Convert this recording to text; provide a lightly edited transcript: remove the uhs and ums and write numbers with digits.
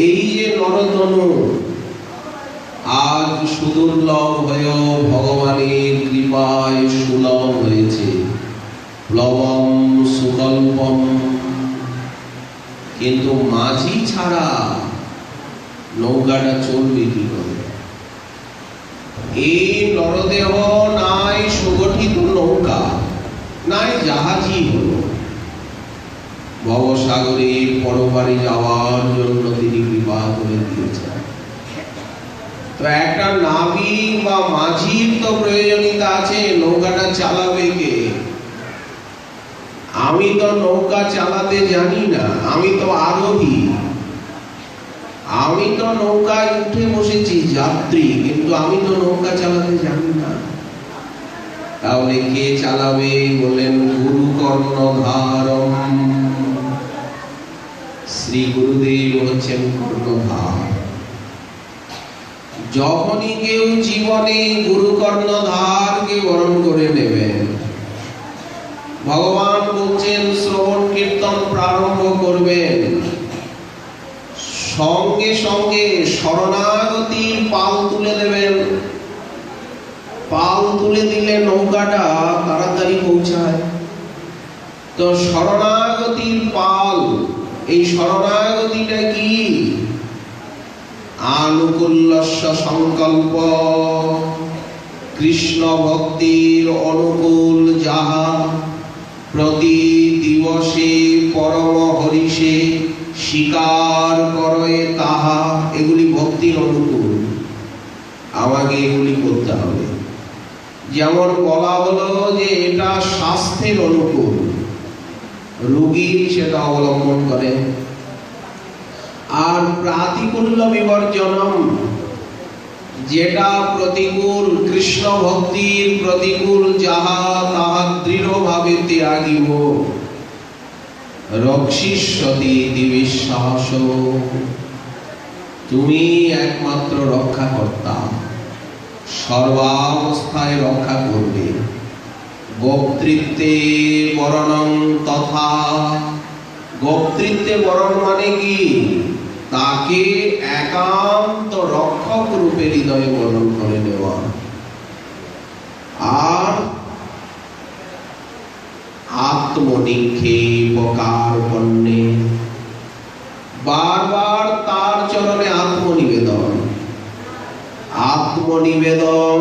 এই যে নরতনু আজ সুদুর্লভ হয়েও ভগবানের কৃপায় সুলভ হয়েছে, প্লবম সুকল্পম। কিন্তু মাঝি ছাড়া নৌকাটা চলবে কি করে? এই নরদেহ নাই সুগঠিত নৌকা, নাই জাহাজই হলো। ভবসাগরে পরপারে যাওয়ার জন্য তিনি কৃপা করে দিয়েছেন। তো একটা নাবিক বা মাঝির তো প্রয়োজনীয়তা আছে। নৌকাটা চালাবে কে? আমি তো নৌকা চালাতে জানি না, আমি তো আরোহী। আমি তো নৌকায় উঠে বসেছি যাত্রী, কিন্তু আমি তো নৌকা চালাতে জানি না। তাহলে কে চালাবে? বলেন গুরু কর্ণধারম। শ্রী গুরুদেব হচ্ছেন কর্ণধার। যখনই কেউ জীবনে গুরু কর্ণধারকে বরণ করে নেবেন, ভগবান বলছেন শ্রবণ কীর্তন প্রারম্ভ করবেন, সঙ্গে সঙ্গে শরণাগতির পাল তুলে দেবেন। পাল তুলে দিলে নৌকাটা তাড়াতাড়ি পৌঁছায়। তো শরণাগতির পাল, এই শরণাগতিটা কি? আনুকূল্যস্য সংকল্প, কৃষ্ণ ভক্তির অনুকূল যাহা, প্রতি দিবসে পরম হরিষে স্বীকার করে তাহা। এগুলি ভক্তির অনুকূল, আমাকে এগুলি করতে হবে। যেমন বলা হলো যে এটা স্বাস্থ্যের অনুকূল, রোগী সেটা অবলম্বন করে। আর প্রাতিকূল্য বিবর্জনম, যেটা প্রতিকূল, কৃষ্ণ ভক্তির প্রতিকূল যাহা তাহা দৃঢ়ভাবে ত্যাগিব। রক্ষিষ্যতি বিশ্বাস, তুমি একমাত্র রক্ষাকর্তা, সর্বাবস্থায় রক্ষা করবে। গোপ্তৃত্বে বরণং তথা। গোপ্তৃত্বে বরণ মানে কি? তাকে একান্ত রক্ষক রূপে হৃদয়ে বরণ করে নেওয়া। আর আত্মনিক্ষেপ কার্পণ্যে, বারবার তার চরণে আত্মনিবেদন। আত্মনিবেদন